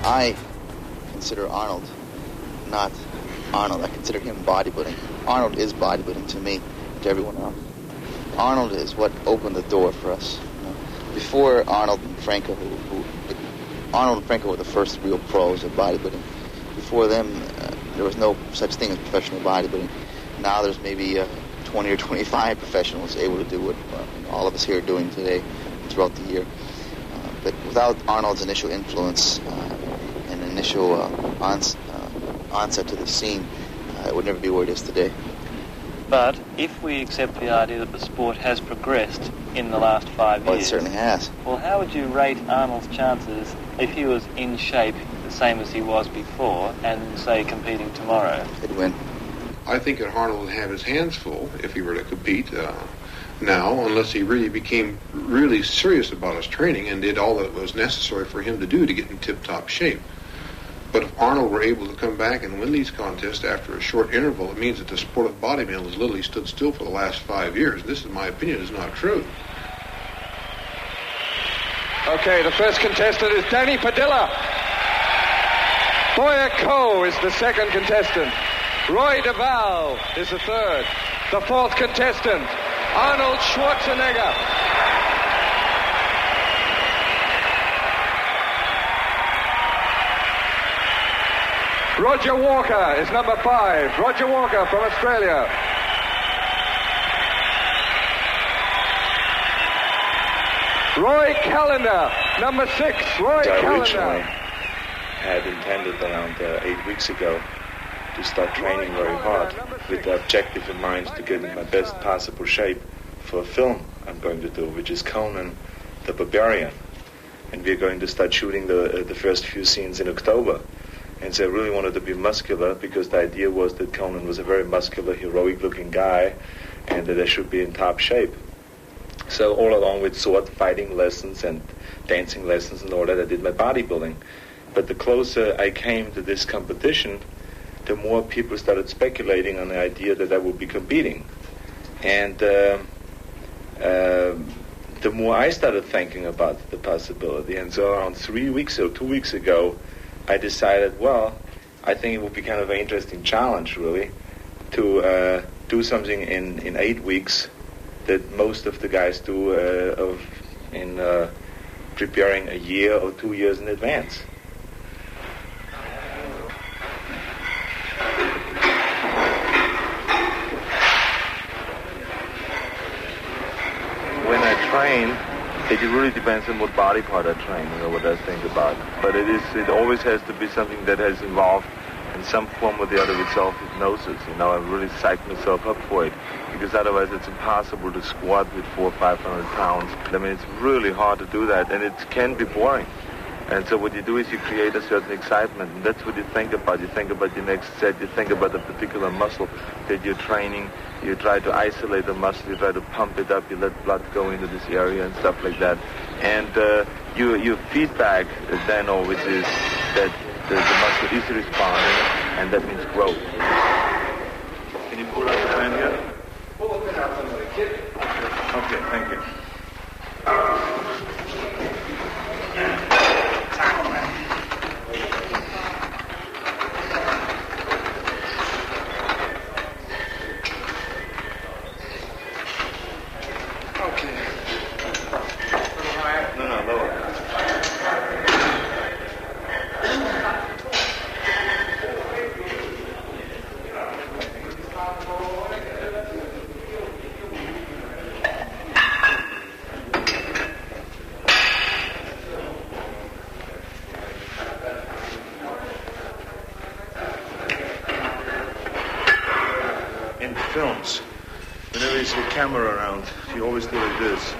I consider Arnold not Arnold. I consider him bodybuilding. Arnold is bodybuilding to me, to everyone else. Arnold is what opened the door for us. You know? Before Arnold and Franco, Arnold and Franco were the first real pros of bodybuilding. Before them, there was no such thing as professional bodybuilding. Now there's maybe 20 or 25 professionals able to do what all of us here are doing today throughout the year. But without Arnold's initial influence and initial onset to the scene, it would never be where it is today. But if we accept the idea that the sport has progressed in the last 5 years... Well, it certainly has. Well, how would you rate Arnold's chances if he was in shape the same as he was before and, say, competing tomorrow? He'd win. I think that Arnold would have his hands full if he were to compete now, unless he really became really serious about his training and did all that was necessary for him to do to get in tip-top shape. But if Arnold were able to come back and win these contests after a short interval, it means that the sport of bodybuilding has literally stood still for the last 5 years. This, in my opinion, is not true. Okay, the first contestant is Danny Padilla. Boyer Coe is the second contestant. Roy DeVal is the third. The fourth contestant, Arnold Schwarzenegger. Roger Walker is number 5. Roger Walker from Australia. Roy Callender, number 6. Roy Callender. Originally had intended around 8 weeks ago to start training very hard with the objective in mind to get in my best possible shape for a film I'm going to do, which is Conan the Barbarian. And we're going to start shooting the first few scenes in October. And so I really wanted to be muscular because the idea was that Conan was a very muscular, heroic-looking guy and that I should be in top shape. So all along with sword fighting lessons and dancing lessons and all that, I did my bodybuilding. But the closer I came to this competition, the more people started speculating on the idea that I would be competing. And the more I started thinking about the possibility. And so around 3 weeks or 2 weeks ago, I decided, well, I think it would be kind of an interesting challenge, really, to do something in 8 weeks that most of the guys do in preparing a year or 2 years in advance. When I train, it really depends on what body part I train, what I think about. But it always has to be something that has involved in some form or the other with self-hypnosis. I really psych myself up for it, because otherwise it's impossible to squat with 400 or 500 pounds. I mean, it's really hard to do that, and it can be boring. And so what you do is you create a certain excitement, and that's what you think about. You think about your next set, you think about a particular muscle that you're training, you try to isolate the muscle, you try to pump it up, you let blood go into this area and stuff like that. And your feedback then always is that the muscle is responding, and that means growth. Can you pull out the pen here? Okay, thank you. Films, whenever you see a camera around, you always do like this.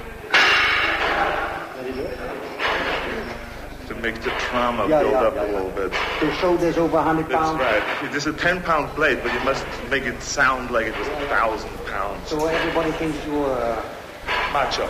To make the trauma build up a little bit. To show there's over 100 pounds. That's right. It is a 10-pound plate, but you must make it sound like it was 1,000 pounds. So everybody thinks you're macho.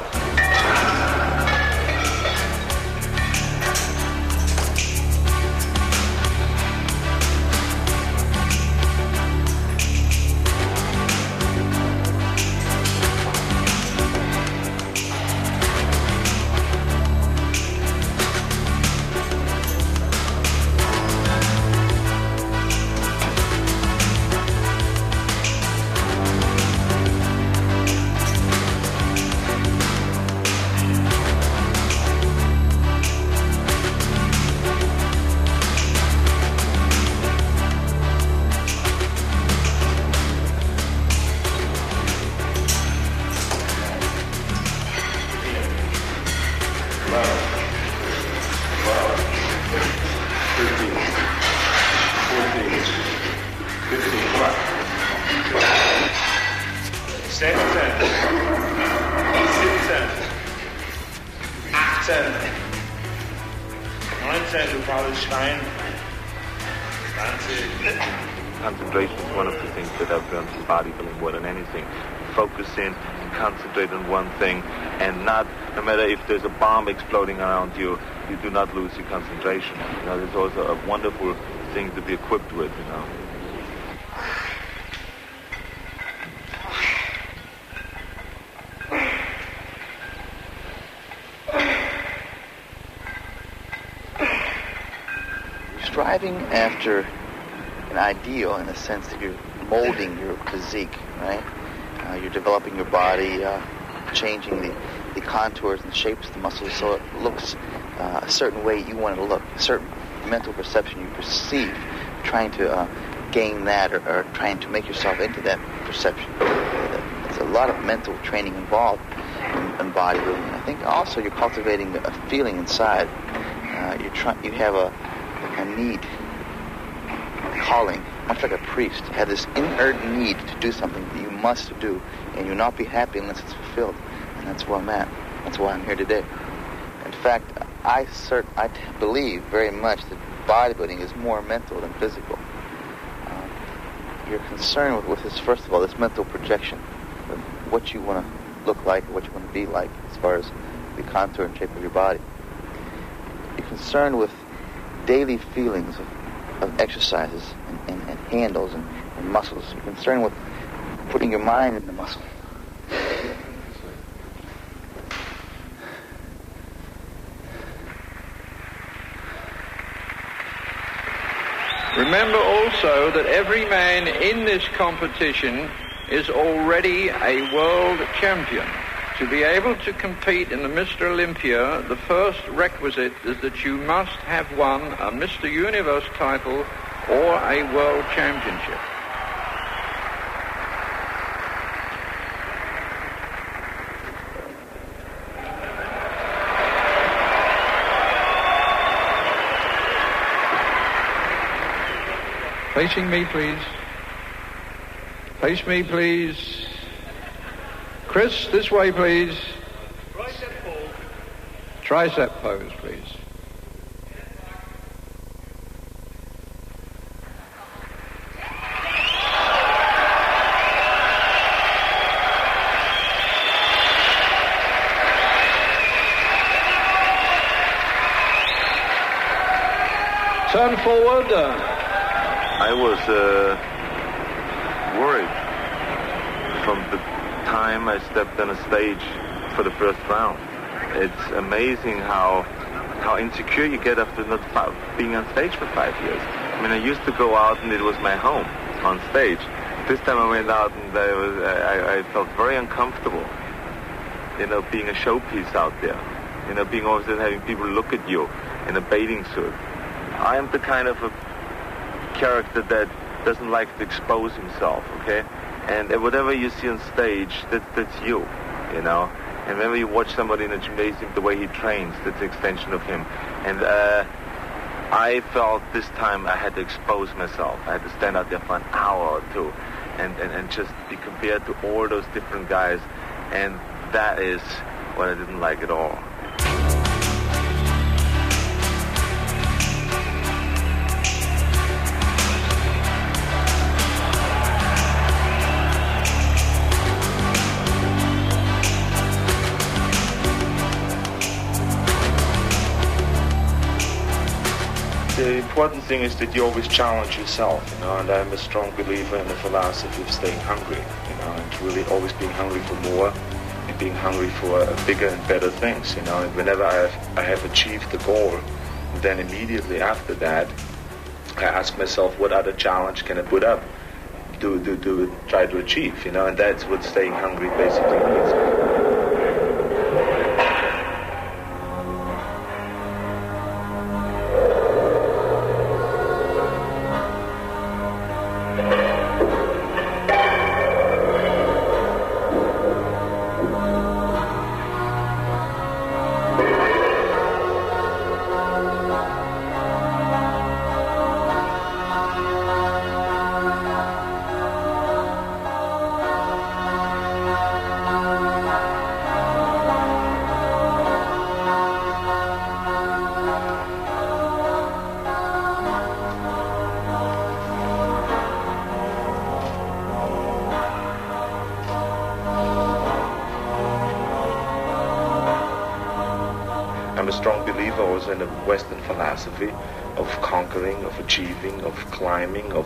du brauchst Stein. Concentration is one of the things that I've learned in bodybuilding more than anything. Focus in and concentrate on one thing, and no matter if there's a bomb exploding around you, you do not lose your concentration. You know, it's also a wonderful thing to be equipped with, you know. Striving after an ideal in the sense that you're molding your physique, right? You're developing your body, changing the contours and shapes of the muscles so it looks a certain way you want it to look, a certain mental perception you perceive, trying to gain that or trying to make yourself into that perception. There's a lot of mental training involved in bodybuilding. And I think also you're cultivating a feeling inside. You have a need, a calling, much like a priest. You have this inherent need to do something that you must do, and you'll not be happy unless it's fulfilled. And that's where I'm at. That's why I'm here today. In fact, I believe very much that bodybuilding is more mental than physical. You're concerned with this, first of all, this mental projection of what you want to look like, what you want to be like, as far as the contour and shape of your body. You're concerned with daily feelings of exercises and handles and muscles. You're concerned with putting your mind in the muscle. Remember also that every man in this competition is already a world champion. To be able to compete in the Mr. Olympia, the first requisite is that you must have won a Mr. Universe title or a world championship. Facing me, please. Face me, please. Chris, this way, please. Tricep pose. Tricep pose, please. Turn forward. I was worried from the time I stepped on a stage for the first round. It's amazing how insecure you get after not being on stage for 5 years. I mean, I used to go out and it was my home on stage. This time I went out and I felt very uncomfortable, you know, being a showpiece out there, you know, being always having people look at you in a bathing suit. I am the kind of a character that doesn't like to expose himself, okay? And whatever you see on stage, that's you, you know? And whenever you watch somebody in a gymnasium, the way he trains, that's an extension of him. And I felt this time I had to expose myself. I had to stand out there for an hour or two and just be compared to all those different guys. And that is what I didn't like at all. The important thing is that you always challenge yourself, you know, and I'm a strong believer in the philosophy of staying hungry, you know, and really always being hungry for more and being hungry for bigger and better things, you know, and whenever I have achieved the goal, then immediately after that, I ask myself, what other challenge can I put up to try to achieve, you know, and that's what staying hungry basically means. a strong believer also in the Western philosophy of conquering, of achieving, of climbing, of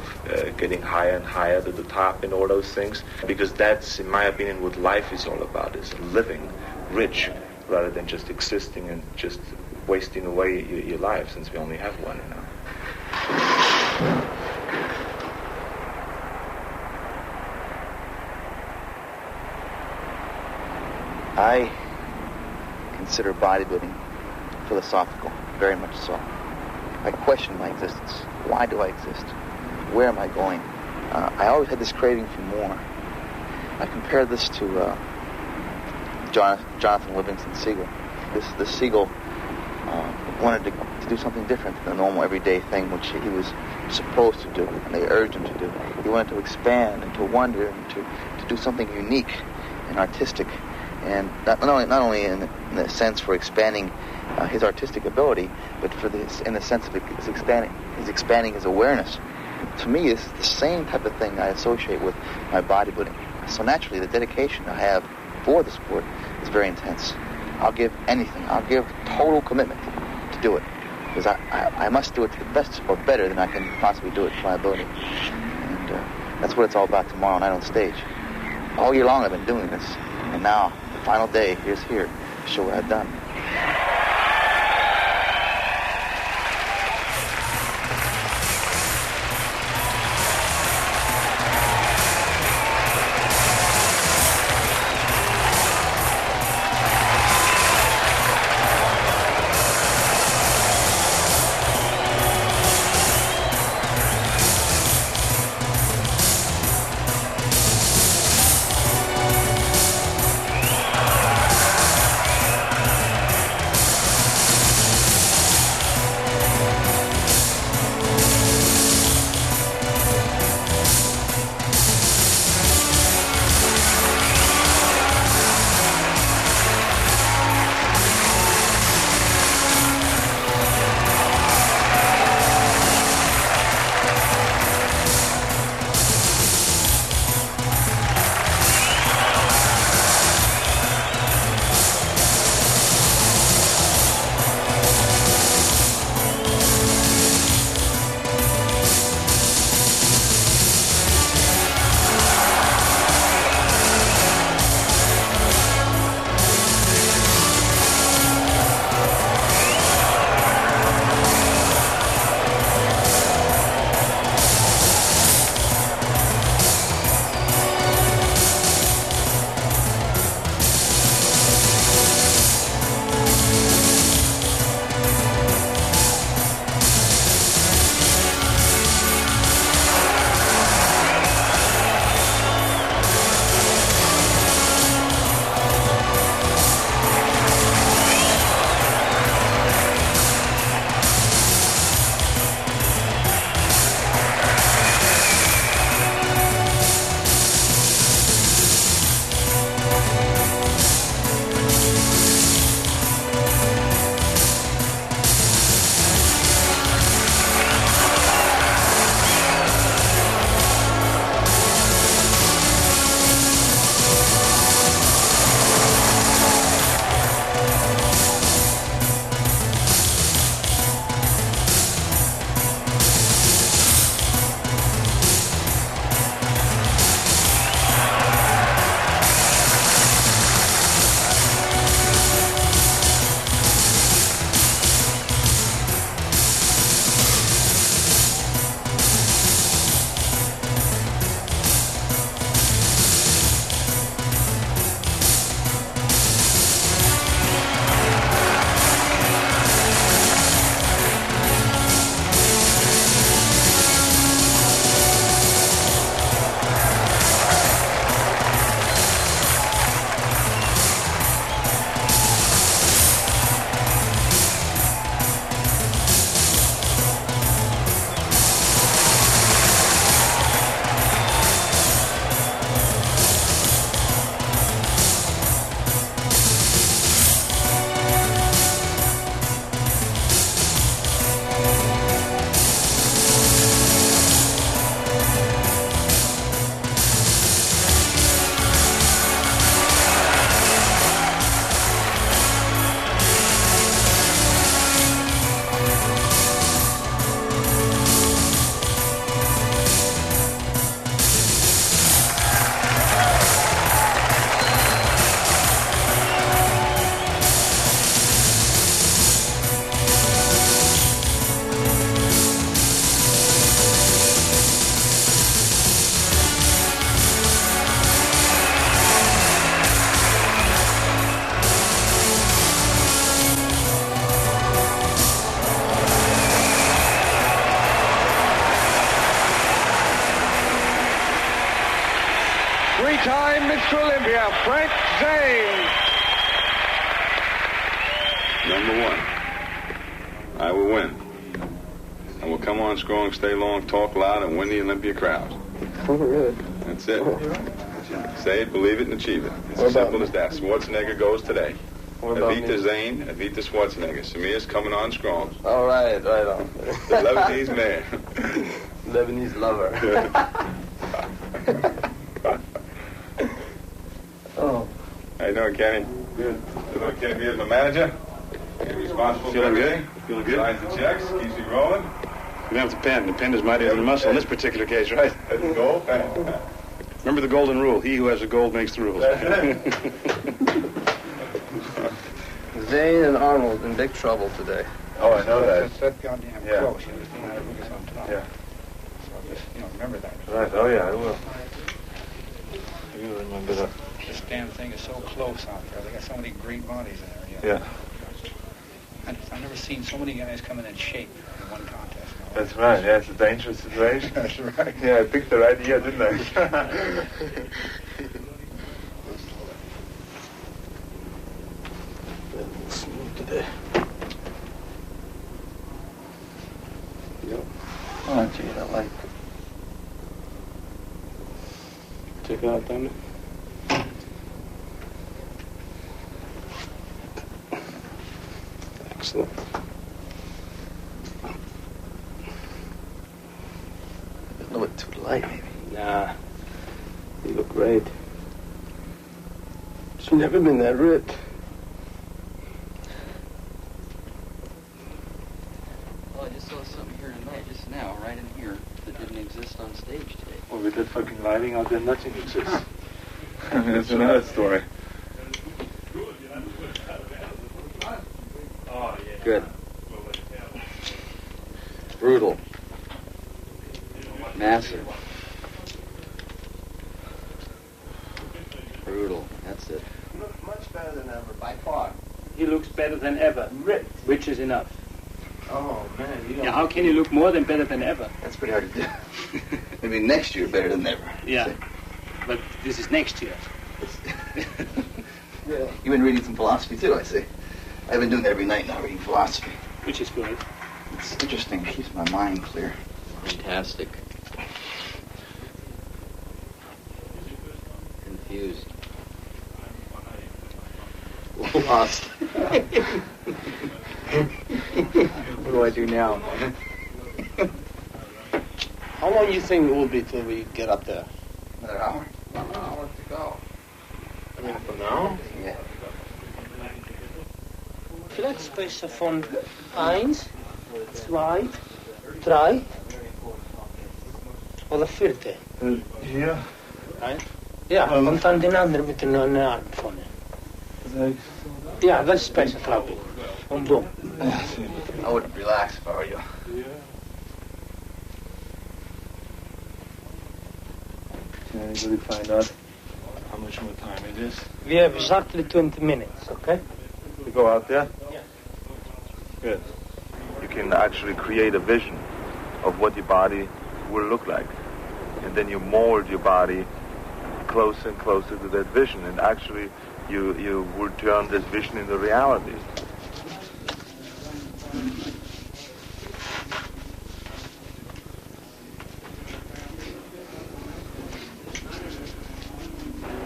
getting higher and higher to the top and all those things. Because that's, in my opinion, what life is all about, is living rich rather than just existing and just wasting away your life, since we only have one, you know. I consider bodybuilding philosophical, very much so. I question my existence. Why do I exist? Where am I going? I always had this craving for more. I compare this to Jonathan Livingston Seagull. This seagull wanted to do something different than the normal everyday thing which he was supposed to do, and they urged him to do. He wanted to expand and to wonder and to do something unique and artistic, and not only in the sense for expanding his artistic ability, but in the sense of his expanding his awareness. To me, it's the same type of thing I associate with my bodybuilding. So naturally, the dedication I have for the sport is very intense. I'll give anything. I'll give total commitment to do it, because I must do it to the best or better than I can possibly do it to my ability. And that's what it's all about tomorrow night on stage. All year long I've been doing this, and now the final day here's here to show what I've done. three-time Mr. Olympia, Frank Zane. Number one, I will win. I will come on strong, stay long, talk loud, and win the Olympia crowd. Oh, really? That's it. Say it, believe it, and achieve it. It's as simple as that. Schwarzenegger goes today. Evita Zane, Evita Schwarzenegger. Samir's coming on strong. All right, right on. The Lebanese man. Lebanese lover. Oh. How you doing, Kenny? Good. Hello, Kenny. Here's my manager. He's responsible for everything. Feeling good? Signs the checks, keeps you rolling. You have the pen. The pen is mightier than the muscle in this particular case, right? That's the goal. Remember the golden rule. He who has the gold makes the rules. Zane and Arnold in big trouble today. Oh, I know that. It's that goddamn close. You understand how to look us on top. Yeah. So just, remember that. Right. Oh, yeah, I will. You remember that. This damn thing is so close out there. They got so many great bodies in there. Yeah. I've never seen so many guys come in shape in one contest. That's right. Yeah, it's a dangerous situation. That's right. Yeah, I picked the right year, didn't I? Smooth today. Yep. Oh, gee, I like it. Check it out, Tommy. Excellent. A little bit too light, maybe. Nah. You look great. She's never been that ripped. Well, I just saw something here tonight, just now, right in here, that didn't exist on stage today. Well, with that fucking lighting out there, nothing exists. I mean, that's another story. Good. Brutal. Massive. Brutal. That's it. You look much better than ever, by far. He looks better than ever, Ripped. which is enough. Oh, man. You don't... Yeah, how can you look more than better than ever? That's pretty hard to do. Maybe next year better than ever. Yeah. But this is next year. Yeah. You've been reading some philosophy too, I see. I've been doing that every night now, reading philosophy. Which is good. It's interesting. It keeps my mind clear. Fantastic. Confused. Lost. What do I do now? How long do you think it will be till we get up there? Another hour. 1 hour to go. I mean, for now? Yeah. Vielleicht spreche von 1, 2, 3 oder 4. Hier? Nein? Ja, und dann den anderen mit den Arm vorne. 6. Ja, das ist besser, glaube ich. Und dumm. I wouldn't relax if I were you. Can anybody find out how much more time it is? We have exactly 20 minutes, okay? We go out there? Yeah. Good. You can actually create a vision of what your body will look like. And then you mold your body closer and closer to that vision. And actually, you will turn this vision into reality.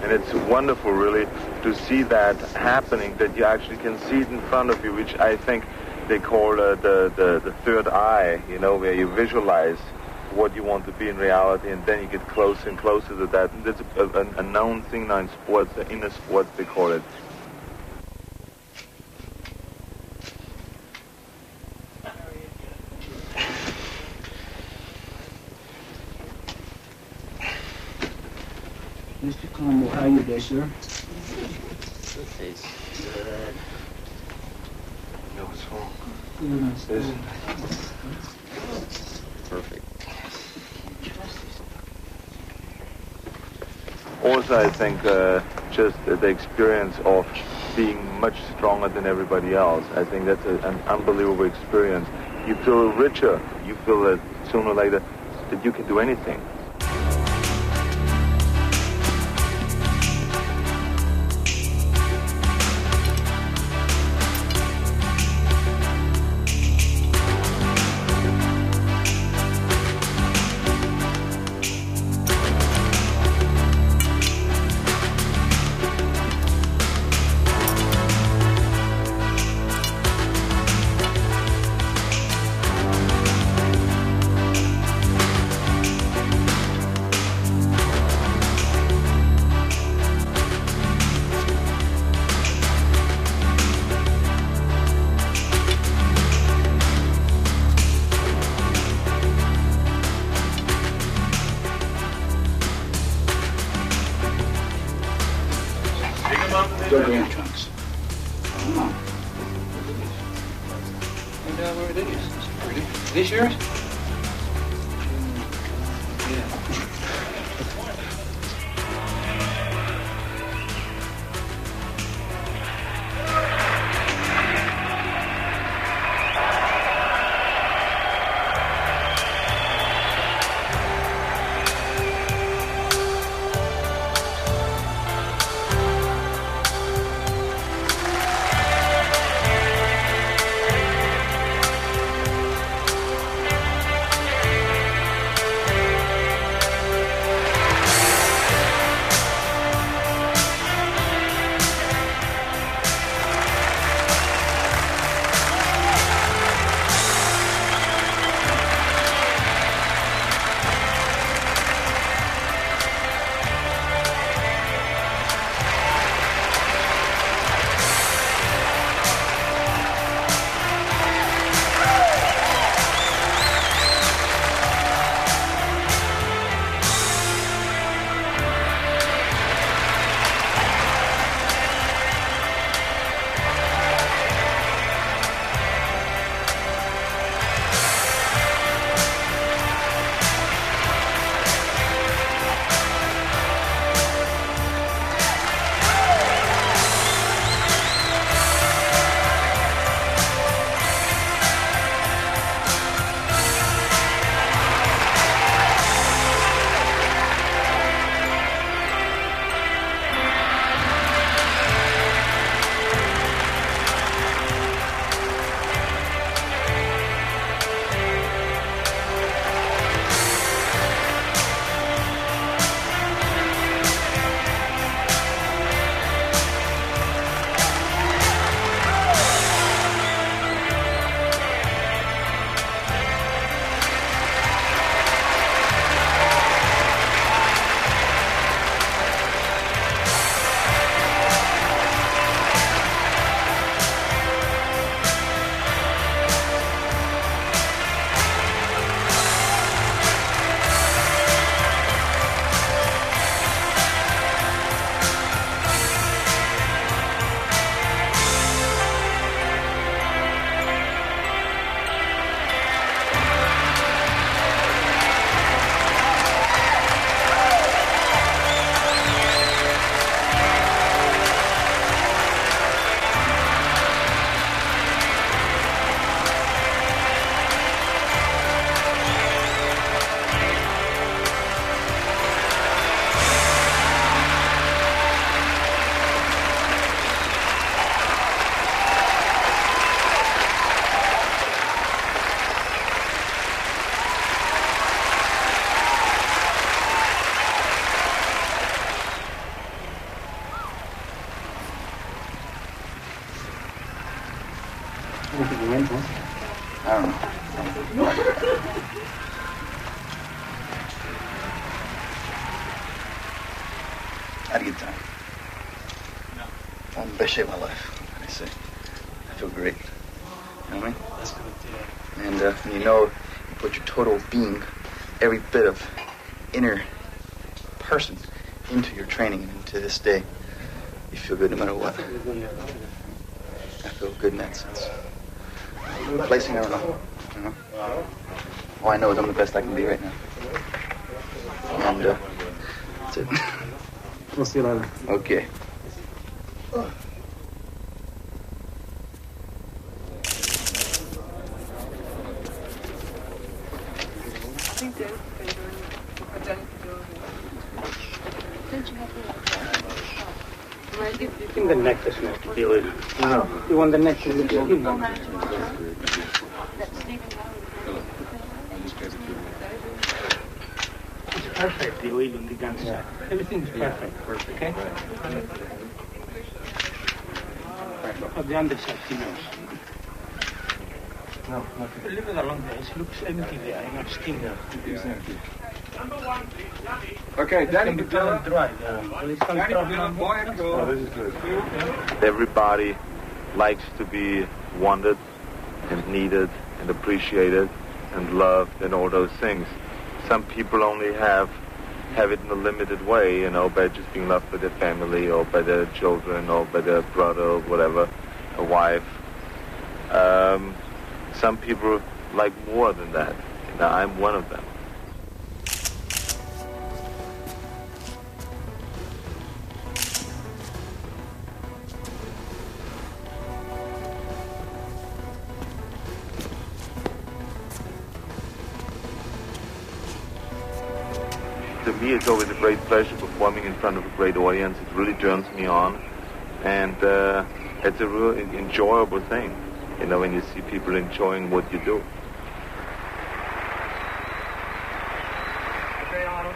And it's wonderful, really, to see that happening, that you actually can see it in front of you, which I think they call the third eye, where you visualize what you want to be in reality, and then you get closer and closer to that. And that's a known thing now in sports, inner sports, they call it. Mr. Campbell, how are you there, sir? Face. No, what's wrong? Perfect. Also, I think just the experience of being much stronger than everybody else. I think that's an unbelievable experience. You feel richer. You feel that sooner or later that you can do anything. Still green chunks. Oh. And where are these? This is pretty. Are these yours? Yeah. I don't know. I had a good time. I'm in the best shape of my life, I say. I feel great. You know what I mean? That's good, yeah. And when you know you put your total being, every bit of inner person into your training and into this day, you feel good no matter what. I feel good in that sense. Placing, I don't know. You know? All I know is I'm the best I can be right now. And that's it. We'll see you later. Okay. In the neck doesn't have to deal with it. No. You want the neck to look skin. It's perfect, the oil on the gun side. Everything's perfect. Perfect. Okay? On the underside, he knows. No, nothing. Leave it along there. It looks empty there. I'm not skin there. It's empty. Okay, Danny Dry. Everybody likes to be wanted and needed and appreciated and loved and all those things. Some people only have have it in a limited way, you know, by just being loved by their family or by their children or by their brother or whatever, a wife. Some people like more than that. You know, I'm one of them. To me, it's always a great pleasure performing in front of a great audience. It really turns me on, and it's a real enjoyable thing, you know, when you see people enjoying what you do. Okay, Arnold.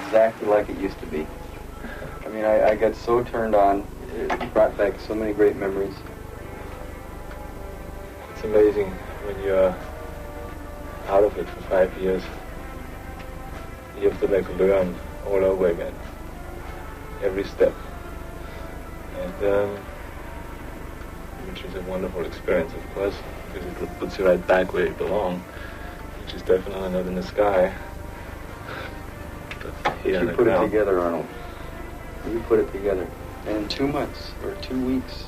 Exactly like it used to be. I mean, I got so turned on. It brought back so many great memories. It's amazing when you're out of it for 5 years. You have to like learn all over again, every step. And which is a wonderful experience, of course, because it puts you right back where you belong, which is definitely not in the sky. You put it together, Arnold. You put it together. And in 2 months or 2 weeks,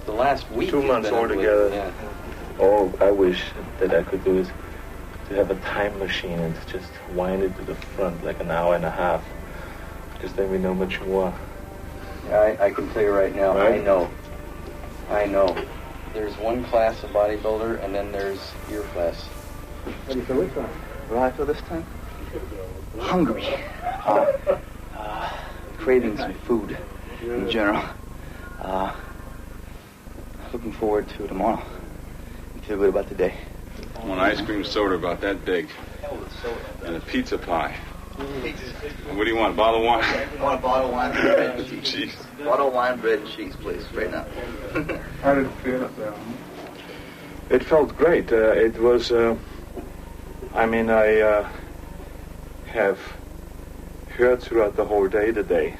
the last week. 2 months altogether. Yeah. All I wish that I could do is to have a time machine and just wind it to the front like an hour and a half, because then we know much more. Yeah, I can tell you right now. Right? I know. There's one class of bodybuilder, and then there's your class. How do you feel this time? What do I feel this time? Hungry. Craving some food in general. Looking forward to tomorrow. I feel good about today. I want an ice cream soda about that big. And a pizza pie. What do you want, a bottle of wine? I want a bottle of wine, bread and cheese. Bottle of wine, bread and cheese, please, right now. How did it feel up there? It felt great. It was, I have heard throughout the whole day today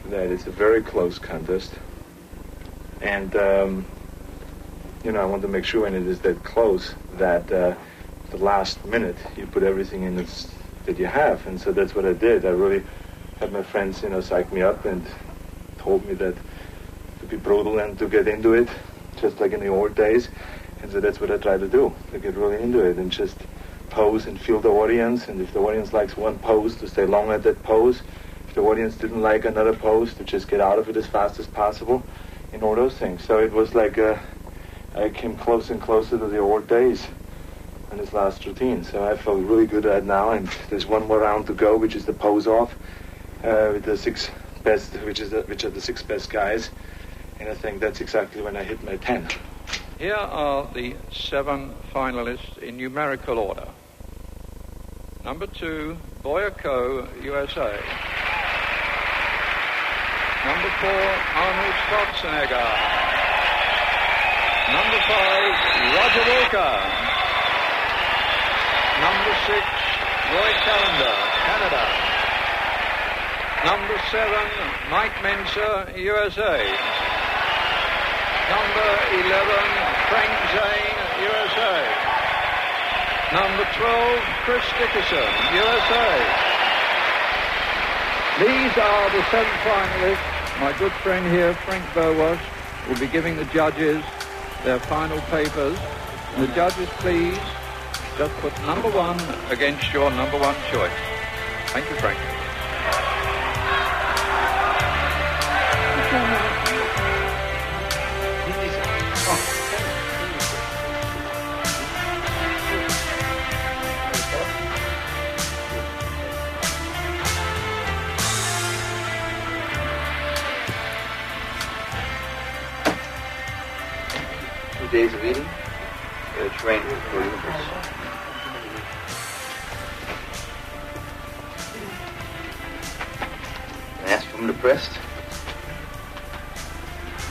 that it's a very close contest. And, I want to make sure when it is that close that the last minute you put everything in that you have. And so that's what I did. I really had my friends, psych me up and told me that to be brutal and to get into it, just like in the old days. And so that's what I try to do, to get really into it and just pose and feel the audience. And if the audience likes one pose, to stay long at that pose. If the audience didn't like another pose, to just get out of it as fast as possible, and all those things. So it was like I came closer and closer to the old days in this last routine. So I felt really good right now, and there's one more round to go, which is the pose off with the 6 best, which are the 6 best guys. And I think that's exactly when I hit my 10. Here are the 7 finalists in numerical order. Number 2, Boyako, USA. Number 4, Arnold Schwarzenegger. Number 5, Roger Walker. Number 6, Roy Callender, Canada. Number 7, Mike Menzer, USA. Number 11, Frank Zane, USA. Number 12, Chris Dickerson, USA. These are the 7 finalists. My good friend here, Frank Bowas, will be giving the judges their final papers. And the judges, please, just put number 1 against your number 1 choice. Thank you, Frank. Days of eating, training for Olympus. Can I ask if I'm depressed?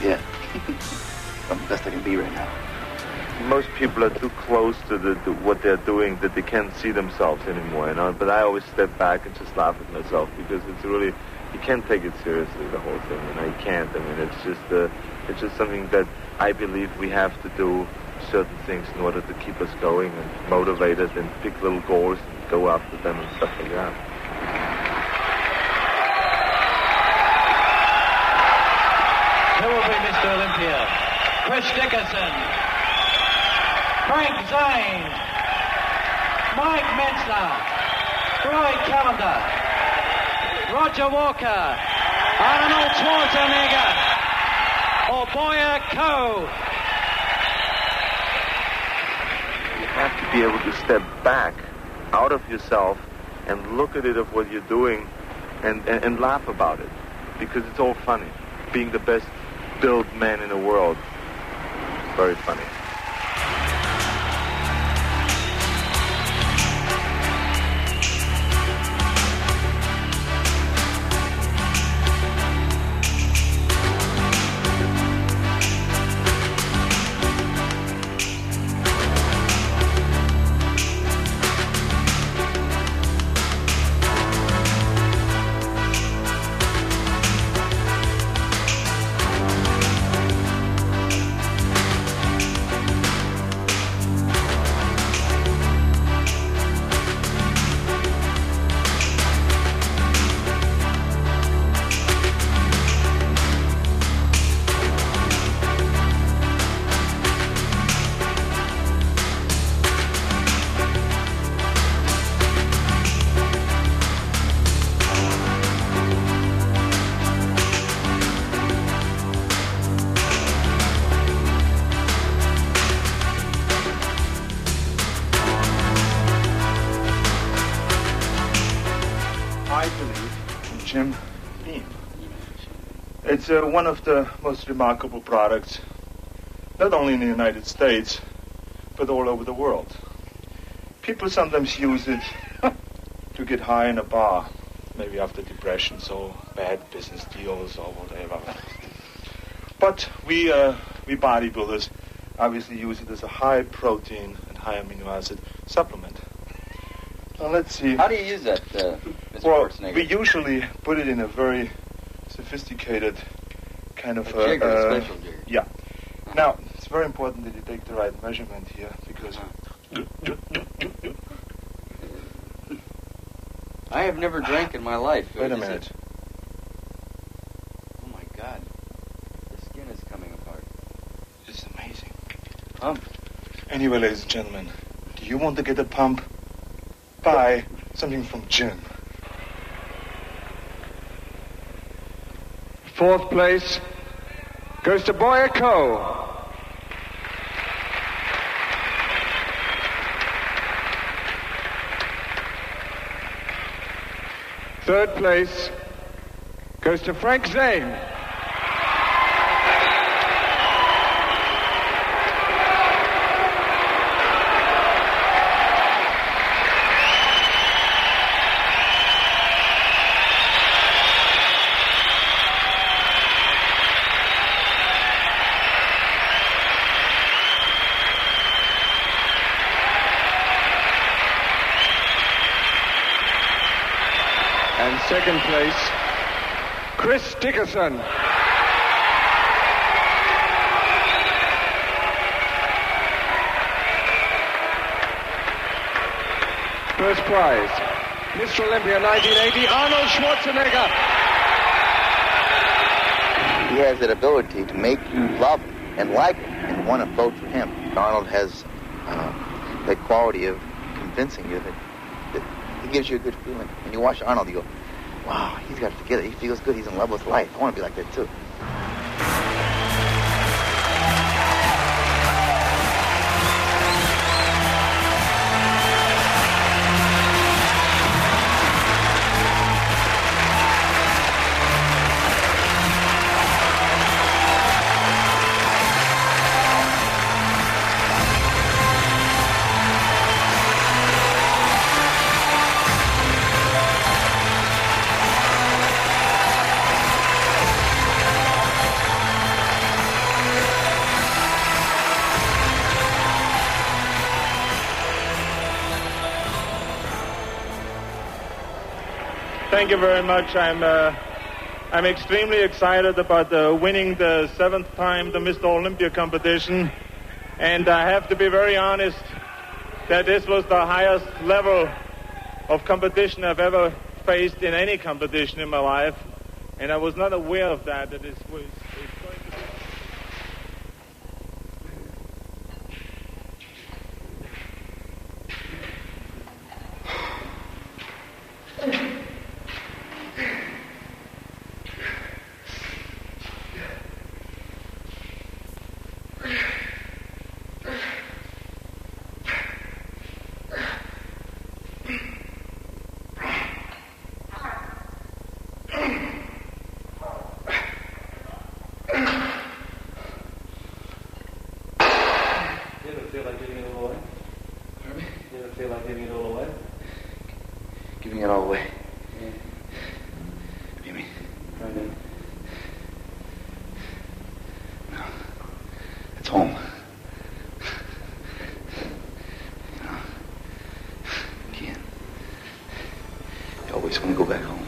Yeah. I'm the best I can be right now. Most people are too close to what they're doing that they can't see themselves anymore, you know. But I always step back and just laugh at myself because it's really, you can't take it seriously, the whole thing, you know. You can't. I mean, it's just something that I believe we have to do certain things in order to keep us going and motivated and pick little goals and go after them and stuff like that. Who will be Mr. Olympia? Chris Dickerson, Frank Zane, Mike Menzer, Roy Callender, Roger Walker, Arnold Schwarzenegger, or Boyako. You have to be able to step back out of yourself and look at it of what you're doing and laugh about it because it's all funny. Being the best built man in the world, very funny. It's one of the most remarkable products, not only in the United States, but all over the world. People sometimes use it to get high in a bar, maybe after depressions or bad business deals or whatever. But we bodybuilders obviously use it as a high protein and high amino acid supplement. Now let's see. How do you use that, Mr. Well, Schwarzenegger? we usually put it in a very sophisticated kind of a jigger, a special jigger. Yeah. Now, it's very important that you take the right measurement here because I have never drank in my life. Wait a minute. Oh my God. pump. Anyway, ladies and gentlemen, do you want to get a pump? Buy something from Jim. Fourth place goes to Boyako. Third place goes to Frank Zane. And second place, Chris Dickerson. First prize, Mr. Olympia 1980, Arnold Schwarzenegger. He has that ability to make you love him and like him and want to vote for him. Arnold has that quality of convincing you that he gives you a good feeling. When you watch Arnold, you go, wow, he's got it together. He feels good. He's in love with life. I want to be like that, too. Thank you very much. I'm extremely excited about winning the 7th time the Mr. Olympia competition, and I have to be very honest that this was the highest level of competition I've ever faced in any competition in my life, and I was not aware of that it's going to be. Giving it all away. Yeah. What do you mean? No. It's home. You know, can't. You always want to go back home.